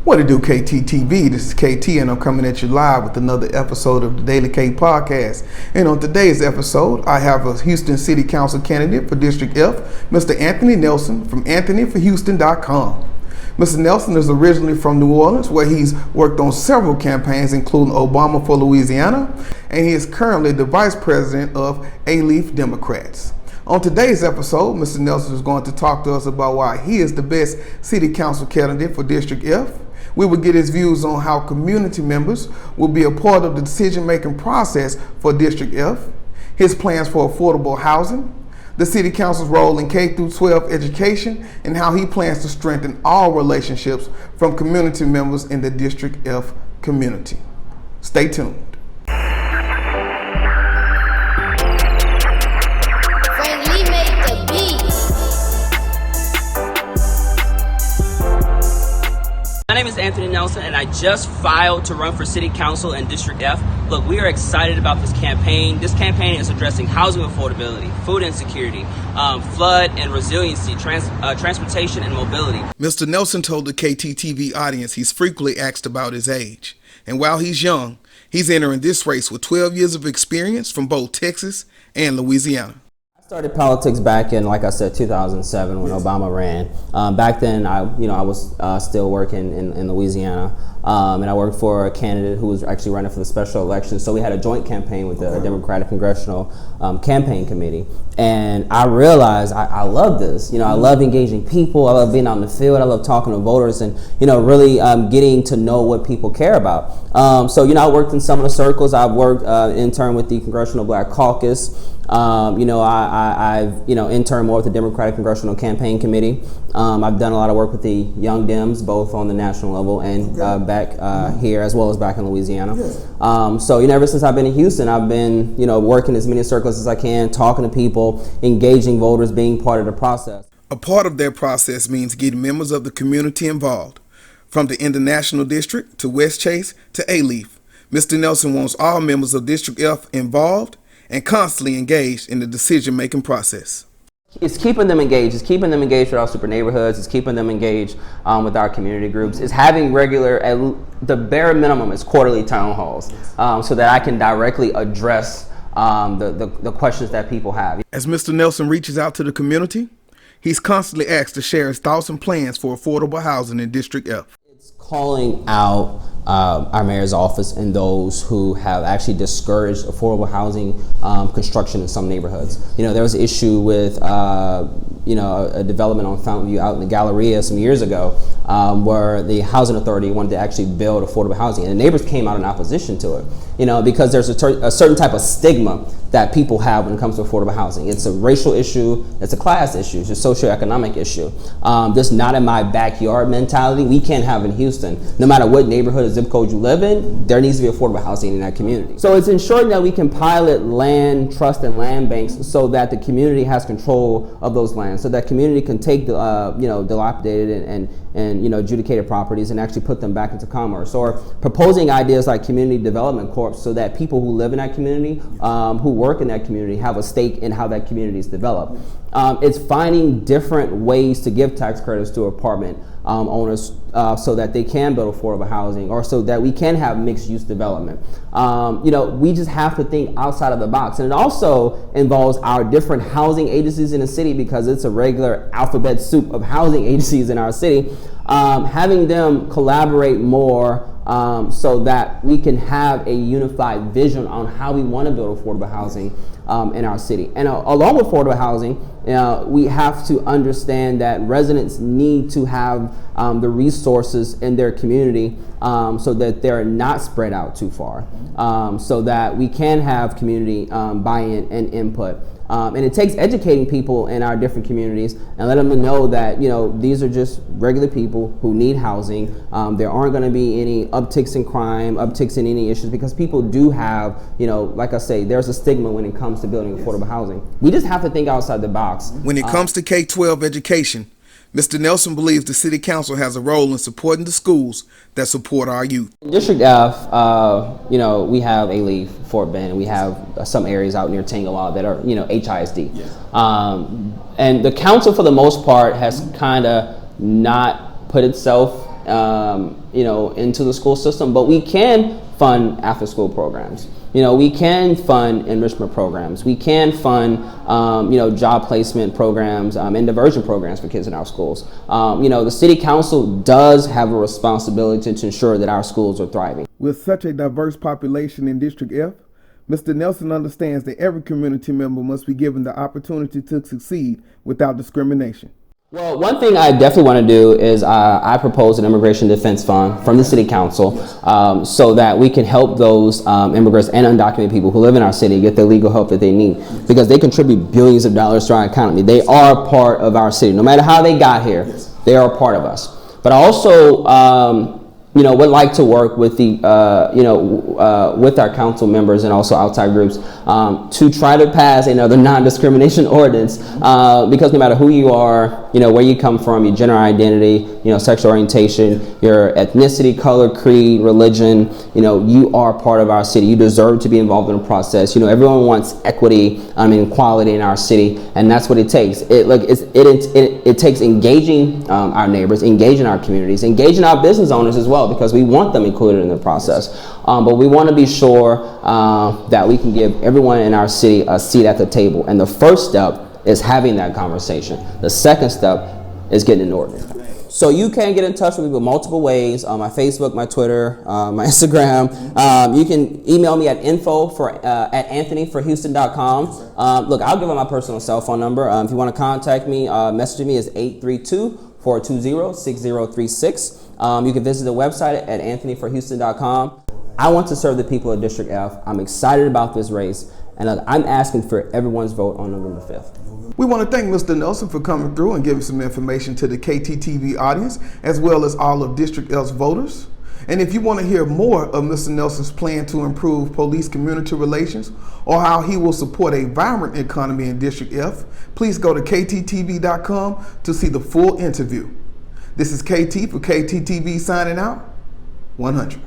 What it do, KTTeeV? This is KT, and I'm coming at you live with another episode of the Daily K Podcast. And on today's episode, I have a Houston City Council candidate for District F, Mr. Anthony Nelson from AnthonyForHouston.com. Mr. Nelson is originally from New Orleans, where he's worked on several campaigns, including Obama for Louisiana, and he is currently the Vice President of Alief Democrats. On today's episode, Mr. Nelson is going to talk to us about why he is the best City Council candidate for District F. We will get his views on how community members will be a part of the decision-making process for District F, his plans for affordable housing, the City Council's role in K-12 education, and how he plans to strengthen all relationships from community members in the District F community. Stay tuned. My name is Anthony Nelson, and I just filed to run for City Council in District F. Look, we are excited about this campaign. This campaign is addressing housing affordability, food insecurity, flood and resiliency, transportation and mobility. Mr. Nelson told the KTTeeV audience he's frequently asked about his age. And while he's young, he's entering this race with 12 years of experience from both Texas and Louisiana. I started politics back in, like I said, 2007 when Obama ran. Back then, I was still working in Louisiana, and I worked for a candidate who was actually running for the special election. So we had a joint campaign with the Democratic Congressional Campaign Committee, and I realized I love this. I love engaging people. I love being out in the field. I love talking to voters, and really getting to know what people care about. So I worked in some of the circles. I've worked intern with the Congressional Black Caucus. I've interned more with the Democratic Congressional Campaign Committee. I've done a lot of work with the Young Dems, both on the national level and back here, as well as back in Louisiana. So ever since I've been in Houston, I've been working as many circles as I can, talking to people, engaging voters, being part of the process. A part of their process means getting members of the community involved, from the International District to West Chase to Alief. Mr. Nelson wants all members of District F involved and constantly engaged in the decision-making process. It's keeping them engaged. It's keeping them engaged with our super neighborhoods. It's keeping them engaged with our community groups. It's having regular, the bare minimum is quarterly town halls, so that I can directly address the questions that people have. As Mr. Nelson reaches out to the community, he's constantly asked to share his thoughts and plans for affordable housing in District F. It's calling out our mayor's office and those who have actually discouraged affordable housing construction in some neighborhoods. There was an issue with a development on Fountain View out in the Galleria some years ago, where the housing authority wanted to actually build affordable housing, and the neighbors came out in opposition to it. Because there's a certain type of stigma that people have when it comes to affordable housing. It's a racial issue, it's a class issue, it's a socioeconomic issue. This not in my backyard mentality we can't have in Houston. No matter what neighborhood or zip code you live in, there needs to be affordable housing in that community. So it's ensuring that we can pilot land trust and land banks so that the community has control of those lands, so that community can take the dilapidated and adjudicated properties and actually put them back into commerce, or proposing ideas like community development corps so that people who live in that community, who work in that community, have a stake in how that community is developed. It's finding different ways to give tax credits to apartment owners so that they can build affordable housing, or so that we can have mixed use development. We just have to think outside of the box. And it also involves our different housing agencies in the city, because it's a regular alphabet soup of housing agencies in our city, having them collaborate more so that we can have a unified vision on how we want to build affordable housing in our city. And along with affordable housing, we have to understand that residents need to have the resources in their community so that they're not spread out too far, so that we can have community buy-in and input. And it takes educating people in our different communities and let them know that these are just regular people who need housing. There aren't going to be any upticks in crime, upticks in any issues, because people do have, like I say, there's a stigma when it comes to building affordable housing. We just have to think outside the box. When it comes to K-12 education, Mr. Nelson believes the City Council has a role in supporting the schools that support our youth. In District F, we have Alief, Fort Bend, and we have some areas out near Tangawah that are, HISD. Yes. And the council, for the most part, has kind of not put itself into the school system, but we can fund after-school programs. We can fund enrichment programs. We can fund, job placement programs and diversion programs for kids in our schools. The city council does have a responsibility to ensure that our schools are thriving. With such a diverse population in District F, Mr. Nelson understands that every community member must be given the opportunity to succeed without discrimination. Well, one thing I definitely want to do is I propose an immigration defense fund from the city council so that we can help those immigrants and undocumented people who live in our city get the legal help that they need, because they contribute billions of dollars to our economy. They are part of our city. No matter how they got here, they are a part of us. But I also would like to work with the, with our council members and also outside groups to try to pass another non-discrimination ordinance, because no matter who you are, where you come from, your gender identity, sexual orientation, your ethnicity, color, creed, religion, you are part of our city. You deserve to be involved in the process. Everyone wants equity and equality in our city, and that's what it takes. It takes engaging our neighbors, engaging our communities, engaging our business owners as well, because we want them included in the process. But we want to be sure that we can give everyone in our city a seat at the table. And the first step is having that conversation. The second step is getting an ordinance. So you can get in touch with me with multiple ways, my Facebook, my Twitter, my Instagram. You can email me at info@anthonyforhouston.com. Look, I'll give out my personal cell phone number. If you want to contact me, message me is 832-420-6036. You can visit the website at anthonyforhouston.com. I want to serve the people of District F. I'm excited about this race, and I'm asking for everyone's vote on November 5th. We want to thank Mr. Nelson for coming through and giving some information to the KTTeeV audience, as well as all of District F's voters. And if you want to hear more of Mr. Nelson's plan to improve police-community relations, or how he will support a vibrant economy in District F, please go to KTTeeV.com to see the full interview. This is KT for KTTeeV signing out. 100.